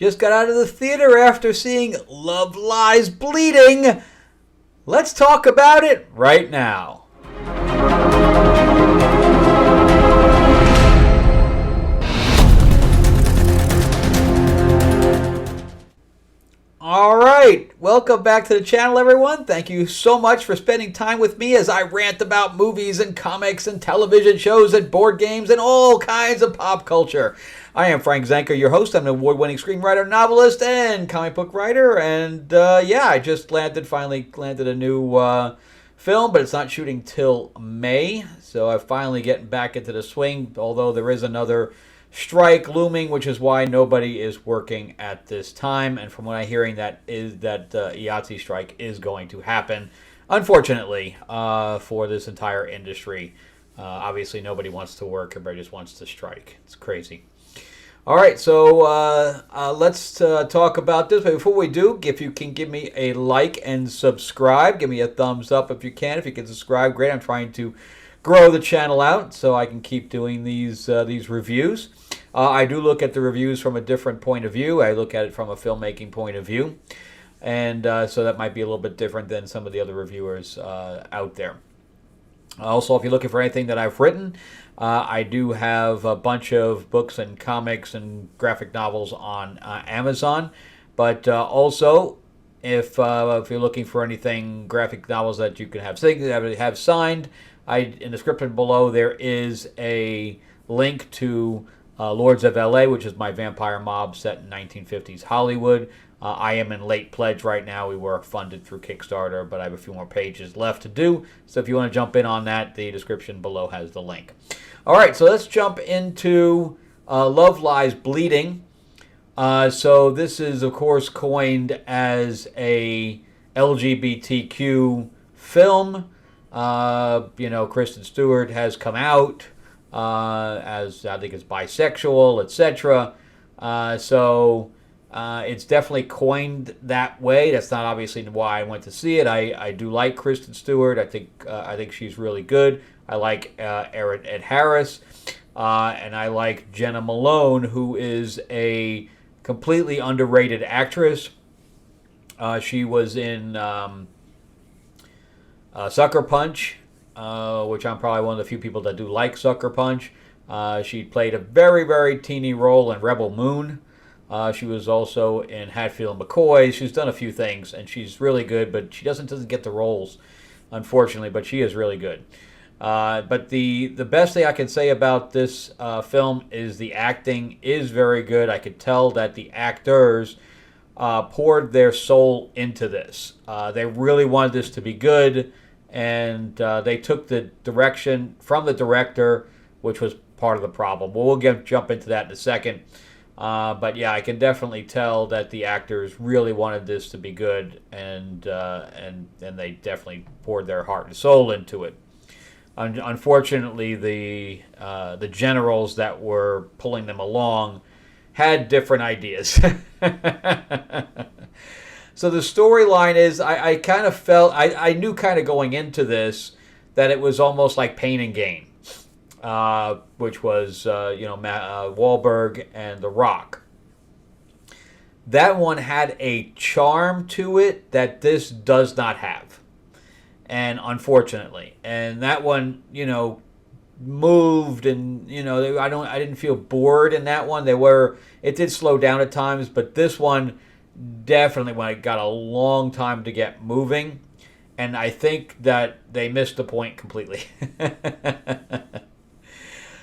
just got out of the theater after seeing Love Lies Bleeding. Let's talk about it right now. All right, welcome back to the channel, everyone. Thank you so much for spending time with me as I rant about movies and comics and television shows and board games and all kinds of pop culture. I am Frank Zanker, your host. I'm an award-winning screenwriter, novelist, and comic book writer. And I just finally landed a new film, but it's not shooting till May. So I'm finally getting back into the swing, although there is another strike looming, which is why nobody is working at this time. And from what I'm hearing, that wtih strike is going to happen, unfortunately, for this entire industry. Obviously, nobody wants to work. Everybody just wants to strike. It's crazy. All right, so let's talk about this. But before we do, if you can give me a like and subscribe, give me a thumbs up if you can. If you can subscribe, great. I'm trying to grow the channel out so I can keep doing these reviews. I do look at the reviews from a different point of view. I look at it from a filmmaking point of view. And so that might be a little bit different than some of the other reviewers out there. Also, if you're looking for anything that I've written, I do have a bunch of books and comics and graphic novels on Amazon. But also, if you're looking for anything, graphic novels that you can have signed, in the description below there is a link to Lords of LA, which is my vampire mob set in 1950s Hollywood. I am in late pledge right now. We were funded through Kickstarter, but I have a few more pages left to do. So if you want to jump in on that, the description below has the link. All right, so let's jump into Love Lies Bleeding. So this is, of course, coined as a LGBTQ film. Kristen Stewart has come out as, I think it's bisexual, etc. So it's definitely coined that way. That's not obviously why I went to see it. I do like Kristen Stewart. I think she's really good. I like Erin Ed Harris, and I like Jenna Malone, who is a completely underrated actress. She was in Sucker Punch, which I'm probably one of the few people that do like Sucker Punch. She played a very, very teeny role in Rebel Moon. She was also in Hatfield and McCoy. She's done a few things, and she's really good, but she doesn't get the roles, unfortunately, but she is really good. But the best thing I can say about this film is the acting is very good. I could tell that the actors poured their soul into this. They really wanted this to be good, and they took the direction from the director, which was part of the problem. Well, we'll jump into that in a second. But yeah, I can definitely tell that the actors really wanted this to be good, and they definitely poured their heart and soul into it. Unfortunately, the generals that were pulling them along had different ideas. So the storyline is, I kind of felt, I knew kind of going into this that it was almost like Pain and Gain, which was, Wahlberg and The Rock. That one had a charm to it that this does not have. And unfortunately, and that one, moved, and I didn't feel bored in that one. It did slow down at times, but this one definitely, when it got a long time to get moving, and I think that they missed the point completely.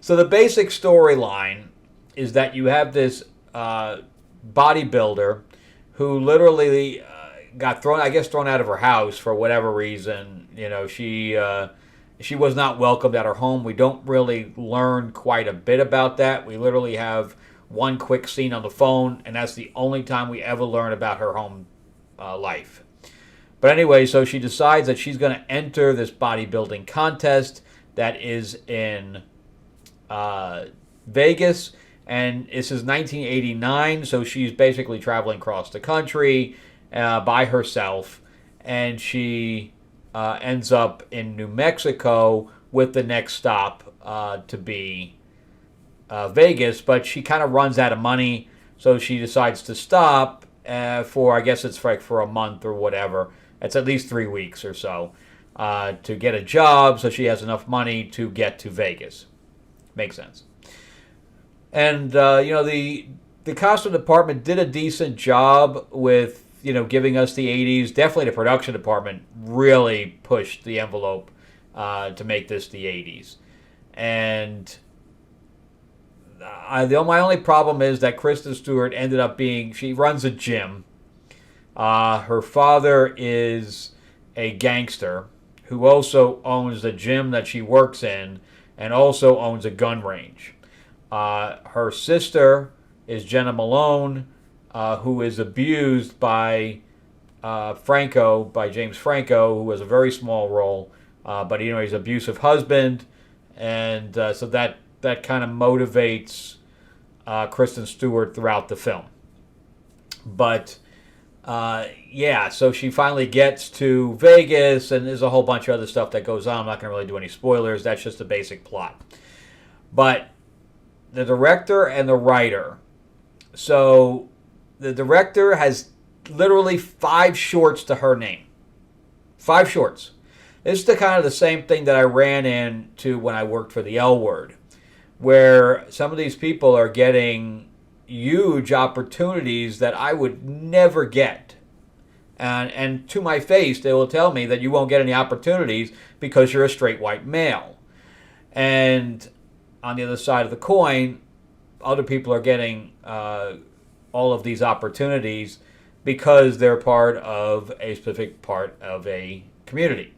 So the basic storyline is that you have this bodybuilder who literally got thrown out of her house for whatever reason. She was not welcomed at her home. We don't really learn quite a bit about that. We literally have one quick scene on the phone, and that's the only time we ever learn about her home life. But anyway, so she decides that she's going to enter this bodybuilding contest that is in Vegas, and this is 1989, so she's basically traveling across the country by herself, and she ends up in New Mexico with the next stop to be Vegas, but she kind of runs out of money, So she decides to stop for, I guess it's like for a month or whatever. It's at least 3 weeks or so to get a job so she has enough money to get to Vegas. Makes sense. And, the costume department did a decent job with, giving us the 80s. Definitely the production department really pushed the envelope to make this the 80s. And my only problem is that Kristen Stewart ended up she runs a gym. Her father is a gangster who also owns the gym that she works in and also owns a gun range. Her sister is Jenna Malone, who is abused by James Franco, who has a very small role, but he's an abusive husband, and so that kind of motivates Kristen Stewart throughout the film. But so she finally gets to Vegas, and there's a whole bunch of other stuff that goes on. I'm not going to really do any spoilers. That's just the basic plot. But the director and the writer. So the director has literally 5 shorts to her name. 5 shorts. This is the same thing that I ran into when I worked for the L Word, where some of these people are getting huge opportunities that I would never get. And to my face, they will tell me that you won't get any opportunities because you're a straight white male. And on the other side of the coin, other people are getting all of these opportunities because they're part of a specific part of a community.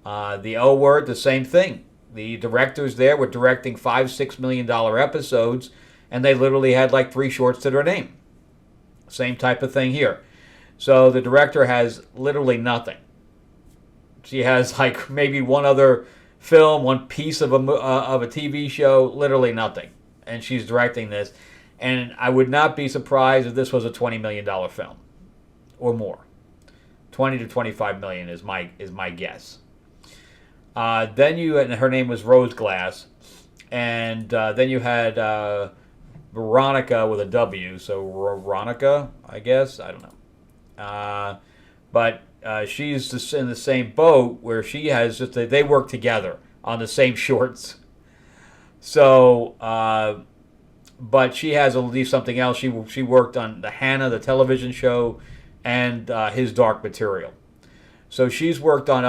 The L Word, the same thing. The directors there were directing $5-6 million episodes, and they literally had like 3 shorts to their name. Same type of thing here. So the director has literally nothing. She has like maybe one other film, one piece of a TV show, literally nothing. And she's directing this. And I would not be surprised if this was a $20 million film or more. 20 to 25 million is my guess. And her name was Rose Glass. And then you had Veronica with a W, so Veronica, I guess. I don't know. But she's just in the same boat where she has they work together on the same shorts. So, but she has at least something else. She worked on the Hannah, the television show, and His Dark Material. So she's worked on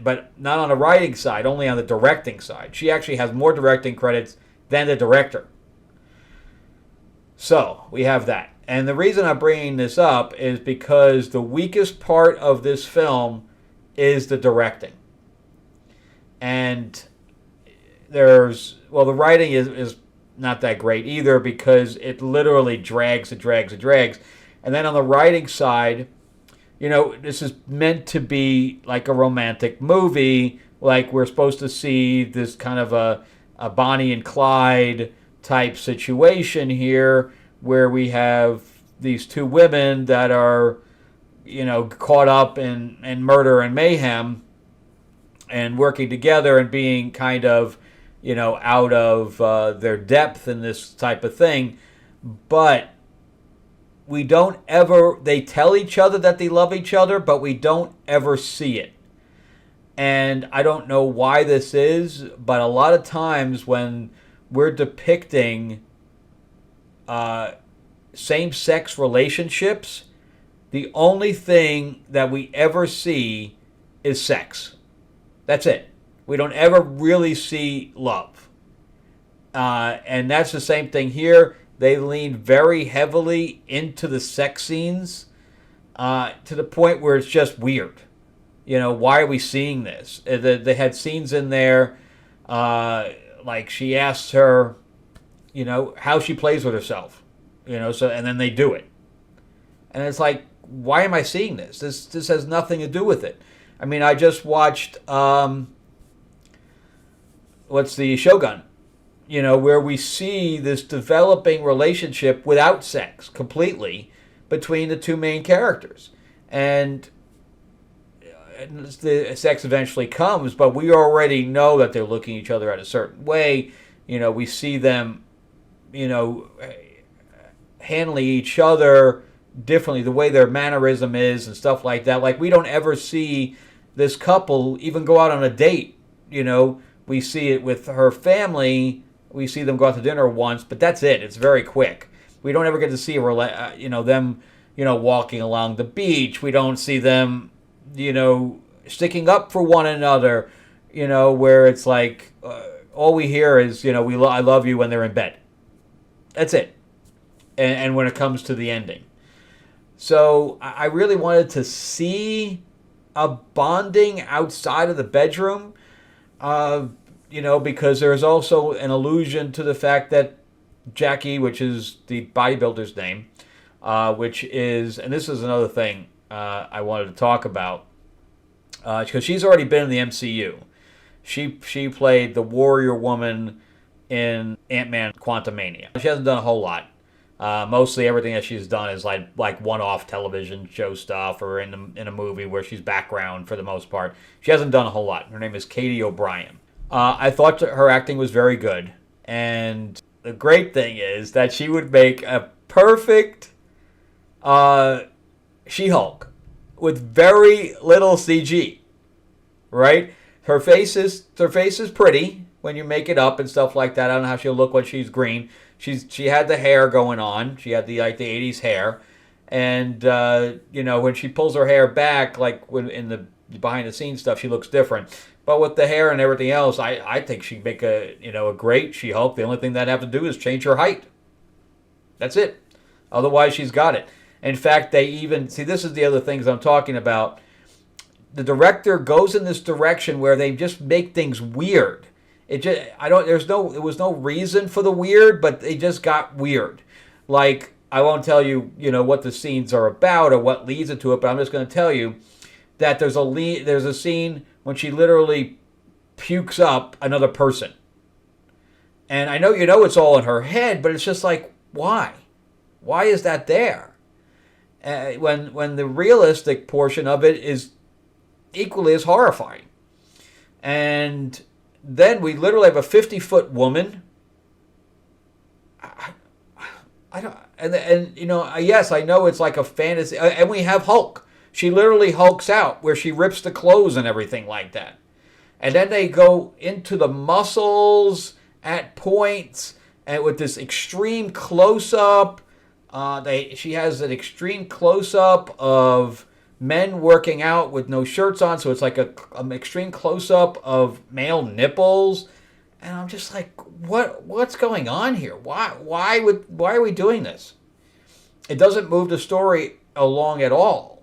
but not on the writing side, only on the directing side. She actually has more directing credits than the director. So we have that. And the reason I'm bringing this up is because the weakest part of this film is the directing. And the writing is not that great either because it literally drags. And then on the writing side, this is meant to be like a romantic movie, like we're supposed to see this kind of a Bonnie and Clyde type situation here where we have these 2 women that are, caught up in murder and mayhem and working together and being kind of, out of their depth in this type of thing. But we don't ever, they tell each other that they love each other, but we don't ever see it. And I don't know why this is, but a lot of times when we're depicting same-sex relationships, the only thing that we ever see is sex. That's it. We don't ever really see love. And that's the same thing here. They lean very heavily into the sex scenes to the point where it's just weird. Why are we seeing this? They had scenes in there, like she asks her, how she plays with herself. And then they do it. And it's like, why am I seeing this? This has nothing to do with it. I mean, I just watched, what's the Shogun? Where we see this developing relationship without sex completely between the 2 main characters. And the sex eventually comes, but we already know that they're looking at each other at a certain way. We see them, handling each other differently, the way their mannerism is and stuff like that. Like, we don't ever see this couple even go out on a date. We see it with her family. We see them go out to dinner once, but that's it. It's very quick. We don't ever get to see them, walking along the beach. We don't see them, sticking up for one another. Where it's like all we hear is, I love you when they're in bed. That's it. And when it comes to the ending. So I really wanted to see a bonding outside of the bedroom, because there's also an allusion to the fact that Jackie, which is the bodybuilder's name, which is, and this is another thing I wanted to talk about, because she's already been in the MCU. She played the warrior woman in Ant-Man Quantumania. She hasn't done a whole lot. Mostly everything that she's done is like one-off television show stuff or in a movie where she's background for the most part. She hasn't done a whole lot. Her name is Katie O'Brien. I thought her acting was very good. And the great thing is that she would make a perfect She-Hulk with very little CG. Right? Her face is pretty when you make it up and stuff like that. I don't know how she'll look when she's green. She had the hair going on. She had the 80s hair, and when she pulls her hair back, like when in the behind the scenes stuff, she looks different. But with the hair and everything else, I think she'd make a great She-Hulk. The only thing that have to do is change her height. That's it. Otherwise, she's got it. In fact, they even see, this is the other things I'm talking about. The director goes in this direction where they just make things weird. There was no reason for the weird, but they just got weird. Like, I won't tell you, what the scenes are about or what leads into it, but I'm just going to tell you that there's a scene when she literally pukes up another person. And I know it's all in her head, but it's just like, why? Why is that there? When the realistic portion of it is equally as horrifying. And then we literally have a 50-foot woman. I don't, and yes, I know it's like a fantasy, and we have Hulk. She literally hulks out where she rips the clothes and everything like that. And then they go into the muscles at points, and with this extreme close-up, she has an extreme close-up of men working out with no shirts on, so it's like an extreme close-up of male nipples, and I'm just like, what's going on here? Why are we doing this? It doesn't move the story along at all.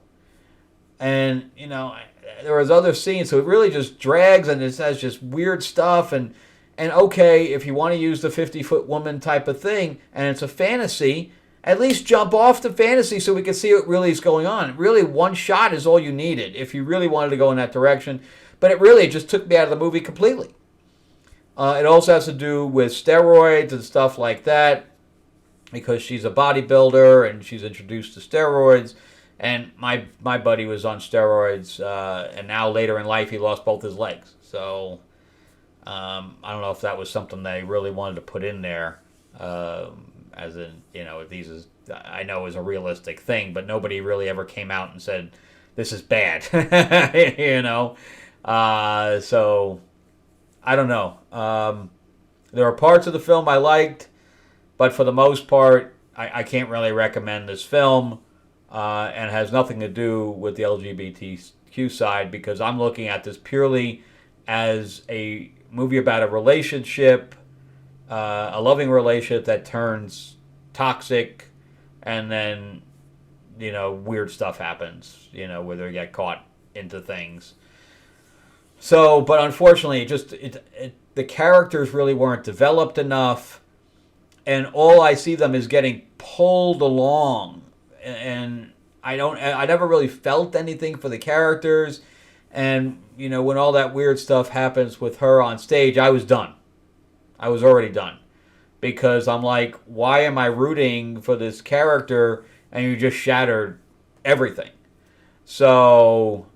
And there was other scenes, so it really just drags, and it has just weird stuff, and okay, if you want to use the 50-foot woman type of thing, and it's a fantasy, at least jump off the fantasy so we can see what really is going on. Really, one shot is all you needed if you really wanted to go in that direction. But it just took me out of the movie completely. It also has to do with steroids and stuff like that, because she's a bodybuilder and she's introduced to steroids. And my buddy was on steroids, and now later in life he lost both his legs. So I don't know if that was something they really wanted to put in there. As in, I know is a realistic thing, but nobody really ever came out and said, this is bad, so, I don't know. There are parts of the film I liked, but for the most part, I can't really recommend this film, and it has nothing to do with the LGBTQ side, because I'm looking at this purely as a movie about a relationship, a loving relationship that turns toxic, and then weird stuff happens, where they get caught into things. So, but unfortunately, the characters really weren't developed enough, and all I see them is getting pulled along, and I never really felt anything for the characters, and when all that weird stuff happens with her on stage, I was done. I was already done. Because I'm like, why am I rooting for this character and you just shattered everything? So,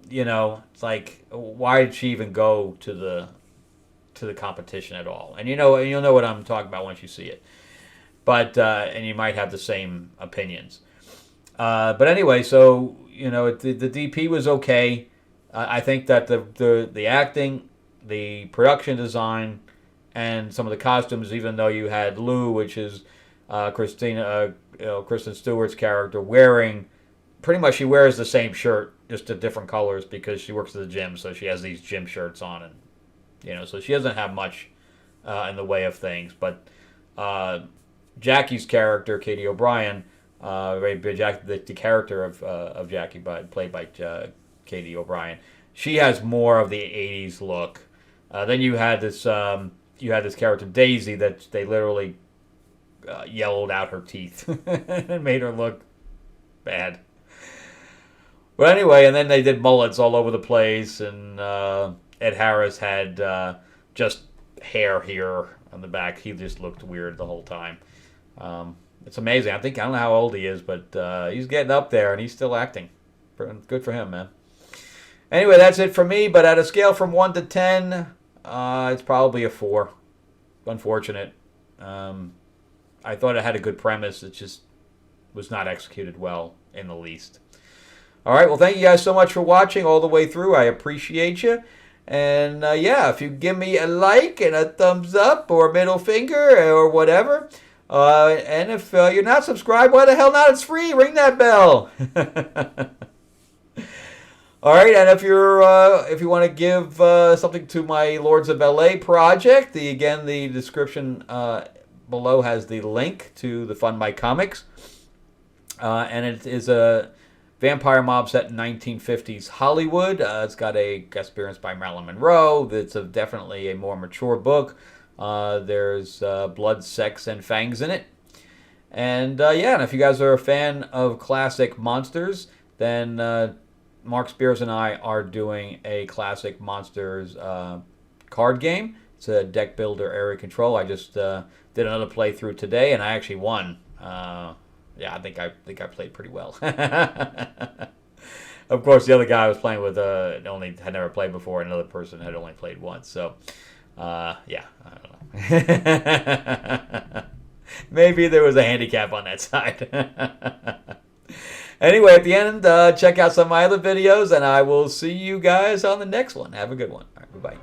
it's like, why did she even go to the competition at all? And you'll know what I'm talking about once you see it. but and you might have the same opinions. But anyway, so the DP was okay. I think that the acting, the production design, and some of the costumes, even though you had Lou, which is Kristen Stewart's character, wearing pretty much, she wears the same shirt, just at different colors because she works at the gym, so she has these gym shirts on, and so she doesn't have much in the way of things. But Jackie's character, Katie O'Brien, the character of Jackie, played by Katie O'Brien, she has more of the '80s look. Then you had this character Daisy that they literally yellowed out her teeth and made her look bad. But anyway, and then they did mullets all over the place, and Ed Harris had just hair here on the back. He just looked weird the whole time. It's amazing. I don't know how old he is, but he's getting up there, and he's still acting. Good for him, man. Anyway, that's it for me, but at a scale from 1 to 10, it's probably a 4. Unfortunate. I thought it had a good premise. It just was not executed well in the least. All right, well, thank you guys so much for watching all the way through. I appreciate you. And, if you give me a like and a thumbs up or a middle finger or whatever. And if you're not subscribed, why the hell not? It's free. Ring that bell. All right, and if you want to give something to my Lords of LA project, the description below has the link to the Fund My Comics, and it is a vampire mob set in 1950s Hollywood. It's got a guest appearance by Marilyn Monroe. It's definitely a more mature book. There's blood, sex, and fangs in it. And and if you guys are a fan of classic monsters, then Mark Spears and I are doing a classic monsters card game. It's a deck builder area control. I just did another playthrough today, and I actually won. I think I played pretty well. Of course, the other guy I was playing with had never played before. Another person had only played once. So, I don't know. Maybe there was a handicap on that side. Anyway, at the end, check out some of my other videos, and I will see you guys on the next one. Have a good one. All right, bye-bye.